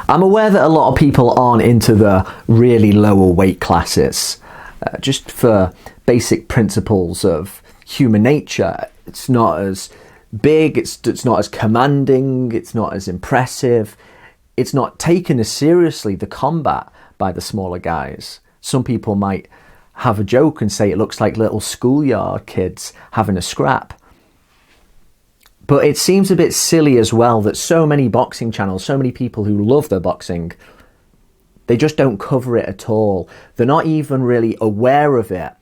I'm aware that a lot of people aren't into the really lower weight classes, just for basic principles of human nature. It's not as big, it's not as commanding, it's not as impressive, it's not taken as seriously, the combat, by the smaller guys. Some people might have a joke and say it looks like little schoolyard kids having a scrap. But it seems a bit silly as well that so many boxing channels, so many people who love their boxing, they just don't cover it at all. They're not even really aware of it.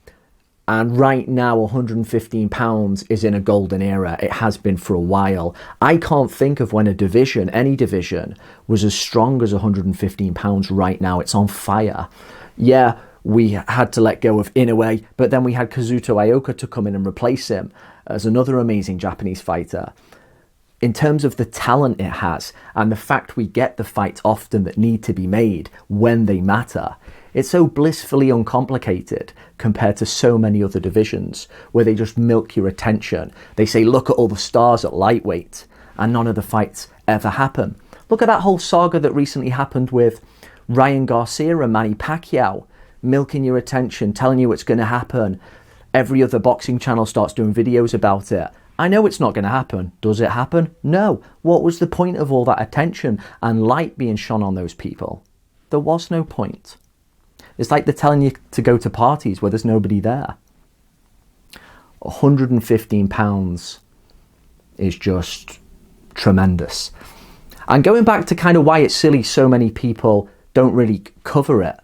And right now, 115 pounds is in a golden era. It has been for a while. I can't think of when a division, any division, was as strong as 115 pounds right now. It's on fire. Yeah, we had to let go of Inoue, but then we had Kazuto Ioka to come in and replace him as another amazing Japanese fighter. In terms of the talent it has, and the fact we get the fights often that need to be made when they matter, it's so blissfully uncomplicated compared to so many other divisions where they just milk your attention. They say, look at all the stars at lightweight, and none of the fights ever happen. Look at that whole saga that recently happened with Ryan Garcia and Manny Pacquiao, milking your attention, telling you it's going to happen. Every other boxing channel starts doing videos about it. I know it's not going to happen. Does it happen? No. What was the point of all that attention and light being shone on those people? There was no point. It's like they're telling you to go to parties where there's nobody there. 115 pounds is just tremendous. And going back to kind of why it's silly so many people don't really cover it.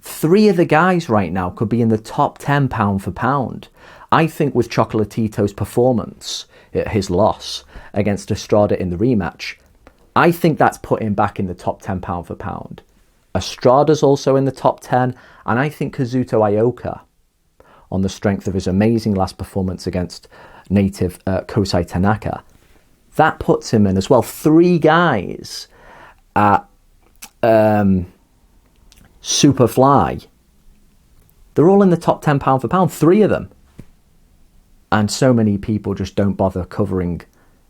3 of the guys right now could be in the top 10 pound for pound. I think with Chocolatito's performance, his loss against Estrada in the rematch, I think that's put him back in the top 10 pound for pound. Estrada's also in the top 10, and I think Kazuto Ioka, on the strength of his amazing last performance against native Kosei Tanaka, that puts him in as well. 3 guys at Superfly, they're all in the top 10 pound for pound, 3 of them. And so many people just don't bother covering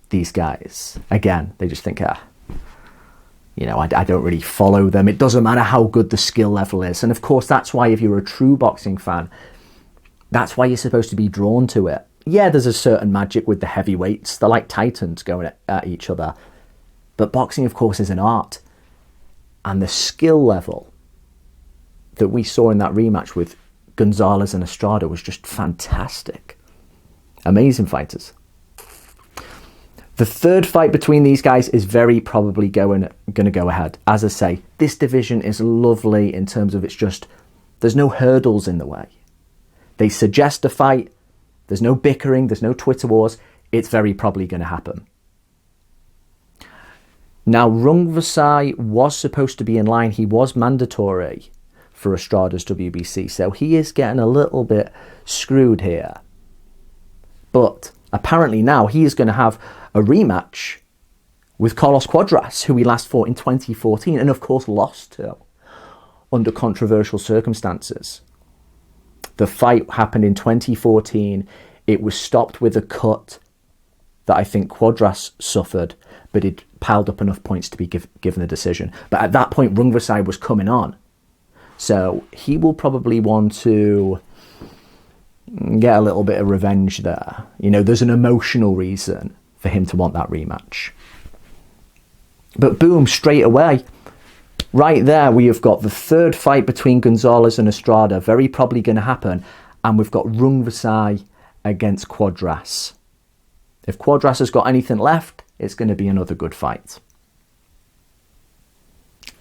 these guys. Again, they just think, I don't really follow them. It doesn't matter how good the skill level is. And of course, that's why if you're a true boxing fan, that's why you're supposed to be drawn to it. Yeah, there's a certain magic with the heavyweights. They're like titans going at each other. But boxing, of course, is an art. And the skill level that we saw in that rematch with Gonzalez and Estrada was just fantastic. Amazing fighters. The third fight between these guys is very probably going to go ahead. As I say, this division is lovely in terms of there's no hurdles in the way. They suggest a fight. There's no bickering. There's no Twitter wars. It's very probably going to happen. Now, Rungvisai was supposed to be in line. He was mandatory for Estrada's WBC. So he is getting a little bit screwed here. But apparently now he is going to have a rematch with Carlos Cuadras, who he last fought in 2014 and of course lost to under controversial circumstances. The fight happened in 2014. It was stopped with a cut that I think Cuadras suffered, but it piled up enough points to be given a decision. But at that point, Rungvisai was coming on. So he will probably want to get a little bit of revenge there. There's an emotional reason for him to want that rematch. But boom, straight away, right there, we have got the third fight between Gonzalez and Estrada, very probably going to happen. And we've got Rungvisai against Cuadras. If Cuadras has got anything left, it's going to be another good fight.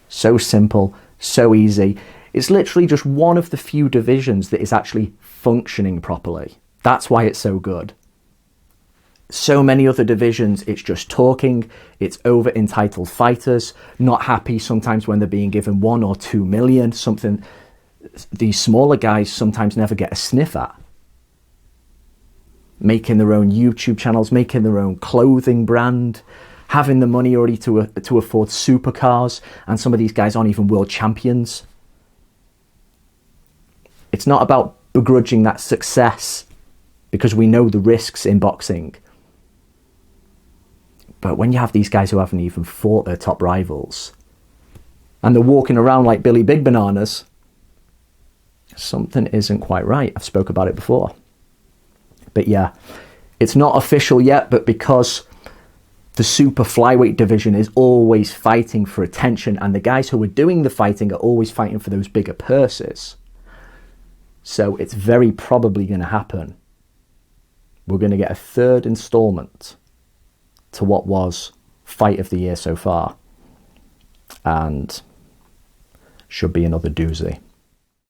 So simple, so easy. It's literally just one of the few divisions that is actually functioning properly. That's why it's so good. So many other divisions, it's just talking, it's over-entitled fighters, not happy sometimes when they're being given 1 or 2 million, something these smaller guys sometimes never get a sniff at. Making their own YouTube channels, making their own clothing brand, having the money already to afford supercars, and some of these guys aren't even world champions. It's not about begrudging that success, because we know the risks in boxing. But when you have these guys who haven't even fought their top rivals, and they're walking around like Billy Big Bananas, something isn't quite right. I've spoke about it before. But yeah, it's not official yet, but because the super flyweight division is always fighting for attention, and the guys who are doing the fighting are always fighting for those bigger purses. So it's very probably going to happen. We're going to get a third installment to what was Fight of the Year so far. And should be another doozy.